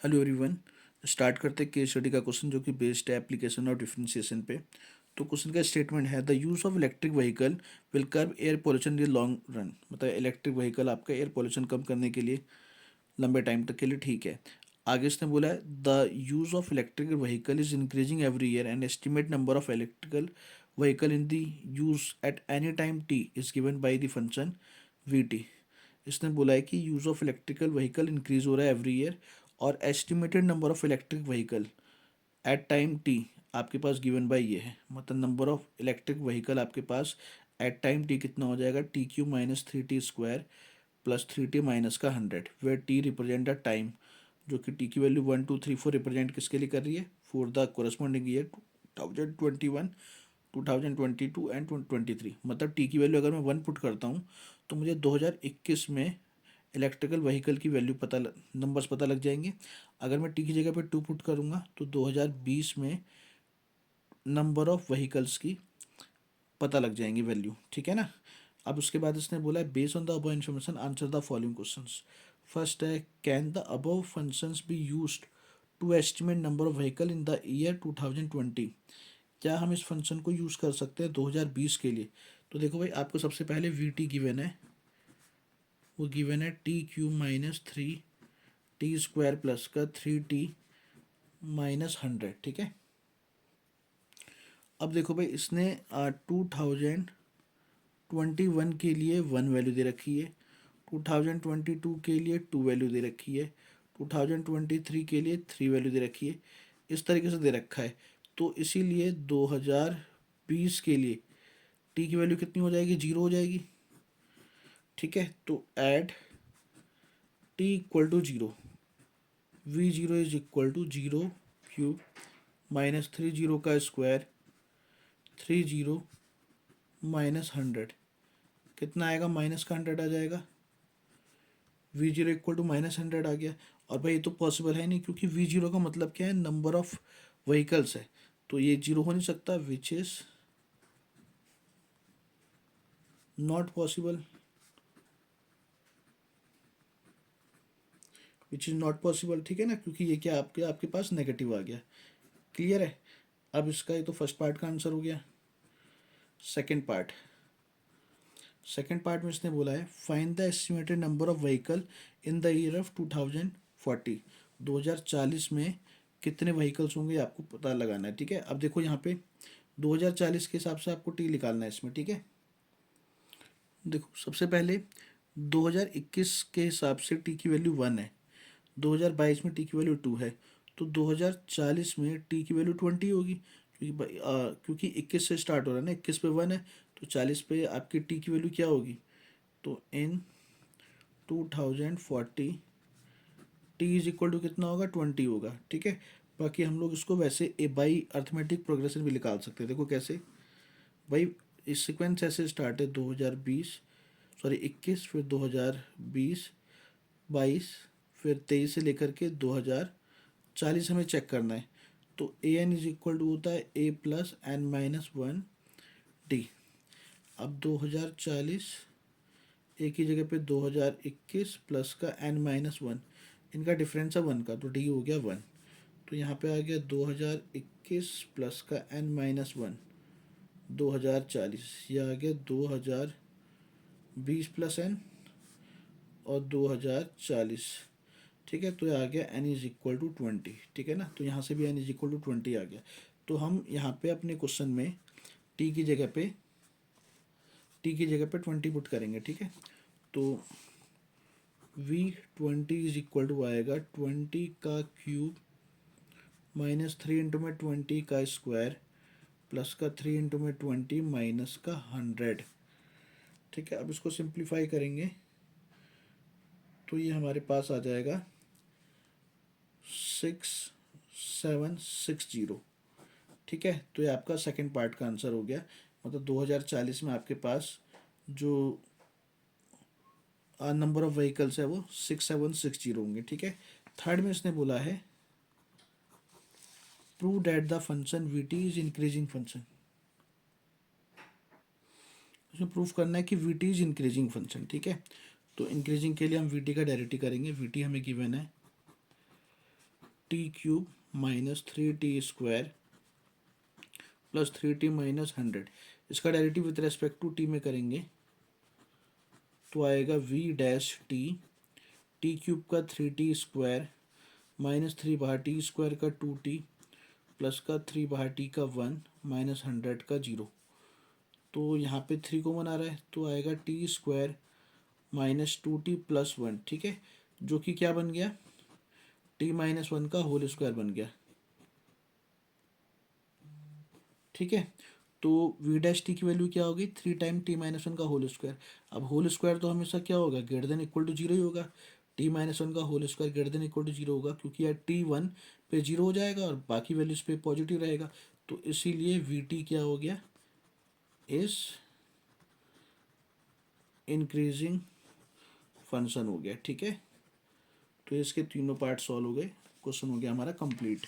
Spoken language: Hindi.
Hello everyone. स्टार्ट करते हैं केस स्टडी का क्वेश्चन जो कि बेस्ड है एप्लीकेशन और डिफरेंशिएशन पे। तो क्वेश्चन का स्टेटमेंट है the use of electric vehicle will curb air pollution in long run. मतलब इलेक्ट्रिक व्हीकल आपका एयर पोल्यूशन कम करने के लिए लंबे टाइम तक के लिए ठीक है। आगे इसने बोला है the use of electric vehicle is increasing every year and estimate number of electrical vehicle in the use at any time T is given by the function V T. इसने बोला है कि use of electrical vehicle increase हो रहा है एवरी ईयर और estimated number of electric vehicle at time T आपके पास गिवन बाय ये है। मतलब नंबर ऑफ इलेक्ट्रिक व्हीकल आपके पास एट टाइम टी कितना हो जाएगा, t cube minus three t square plus three t minus का hundred, where t represent the time, जो कि टी की वैल्यू 1 2 3 4 रिप्रेजेंट किसके लिए कर रही है, for the corresponding year 2021 2022 and 2023। मतलब टी की वैल्यू अगर मैं 1 पुट करता हूँ तो मुझे 2021 में इलेक्ट्रिकल व्हीकल की वैल्यू नंबर्स पता लग जाएंगे। अगर मैं टी की जगह पे 2 पुट करूँगा तो 2020 में नंबर ऑफ व्हीकल्स की पता लग जाएंगी वैल्यू, ठीक है ना। अब उसके बाद इसने बोला है based on the above information answer the following questions. First है can the above functions be used to estimate number of vehicle in the year 2020। क्या हम इस फंक्शन को यूज़ कर सकते हैं 2020 के लिए। तो देखो भाई, आपको सबसे पहले वी टी गिवन है, वो गिवन है T cube minus three t square plus का थ्री टी माइनस हंड्रेड, ठीक है। अब देखो भाई, इसने 2021 के लिए 1 वैल्यू दे रखी है, 2022 के लिए 2 वैल्यू दे रखी है, 2023 के लिए 3 वैल्यू दे रखी है। इस तरीके से दे रखा है। तो इसीलिए 2020 के लिए टी की वैल्यू कितनी हो जाएगी, 0 हो जाएगी, ठीक है। तो at t equal to 0, v zero is equal to 0 cube minus three zero का square three zero minus hundred, कितना आएगा, माइनस का हंड्रेड आ जाएगा। V zero equal to minus hundred आ गया। और भाई ये तो पॉसिबल है नहीं, क्योंकि वी जीरो का मतलब क्या है, नंबर ऑफ व्हीकल्स है। तो ये जीरो हो नहीं सकता, which is not possible, which is not possible, ठीक है ना, क्योंकि ये क्या आपके आपके पास नेगेटिव आ गया। क्लियर है। अब इसका ये तो फर्स्ट पार्ट का आंसर हो गया। सेकेंड पार्ट, सेकेंड पार्ट में इसने बोला है find the estimated number of vehicle in the year of 2040। 2040 में कितने व्हीकल्स होंगे आपको पता लगाना है, ठीक है। अब देखो यहाँ पे 2040 के हिसाब से आपको टी निकालना है इसमें, ठीक है। देखो सबसे पहले 2021 के हिसाब से टी की वैल्यू 1 है, 2022 में टी की वैल्यू 2 है, तो 2040 में टी की वैल्यू 20 होगी, क्योंकि 21 से स्टार्ट हो रहा है ना, 21 पे 1 है, तो 40 पे आपकी टी की वैल्यू क्या होगी। तो इन 2040 टी इज इक्वल टू कितना होगा, 20 होगा, ठीक है। बाकी हम लोग इसको वैसे ए बाई अर्थमेटिक प्रोग्रेशन भी निकाल सकते हैं। देखो कैसे भाई, इस सीक्वेंस ऐसे स्टार्ट है 2020, सॉरी 21, फिर 2020, 22, फिर 23 से लेकर के 2040 हमें चेक करना है। तो a n is equal to होता है a plus n minus one d. अब 2040 ए की जगह पे 2021 प्लस का एन माइनस वन, इनका डिफरेंस है 1 का, तो डी हो गया 1। तो यहाँ पे आ गया 2021 प्लस का एन माइनस वन 2040, यह आ गया 2020 प्लस एन और 2040, ठीक है। तो ये आ गया एन इज इक्वल टू 20, ठीक है ना। तो यहाँ से भी एन इज इक्वल टू 20 आ गया। तो हम यहाँ पे अपने क्वेश्चन में टी की जगह पे 20 पुट करेंगे, ठीक है। तो वी 20 इज इक्वल टू आएगा 20 का क्यूब माइनस थ्री इंटू में 20 का स्क्वायर प्लस का 3 इंटू में 20 माइनस का 100, ठीक है। अब इसको सिंप्लीफाई करेंगे तो ये हमारे पास आ जाएगा 6760, ठीक है। तो ये आपका सेकंड पार्ट का आंसर हो गया। मतलब 2040 में आपके पास जो नंबर ऑफ व्हीकल्स है वो 6760 होंगे, ठीक है। थर्ड में इसने बोला है prove that the function V T is increasing function. उसमें प्रूफ करना है कि V T is increasing function, ठीक है। तो इंक्रीजिंग के लिए हम वी टी का डायरेक्टली करेंगे। वी टी हमें गिवन है T cube minus 3t² plus 3t minus 100। इसका derivative with respect to T में करेंगे तो आएगा v डैश टी क्यूब का 3t² माइनस 3/t² का 2t प्लस का 3/t का 1 माइनस 100 का 0। तो यहाँ पे 3 कॉमन आ रहा है तो आएगा t² माइनस 2t प्लस 1, ठीक है, जो कि क्या बन गया, t माइनस 1 का होल स्क्वायर बन गया, ठीक है। तो v डैश टी की वैल्यू क्या होगी, 3 टाइम t माइनस 1 का होल स्क्वायर। अब होल स्क्वायर तो हमेशा क्या होगा, greater than equal to zero ही होगा। t-1 का whole square greater than equal to zero होगा, क्योंकि यार t1 पे जीरो हो जाएगा और बाकी वैल्यूज पे पॉजिटिव रहेगा। तो इसीलिए वी क्या हो गया, इस इंक्रीजिंग फंक्शन हो गया, ठीक है। तो इसके तीनों पार्ट सॉल्व हो गए, क्वेश्चन हो गया हमारा कंप्लीट।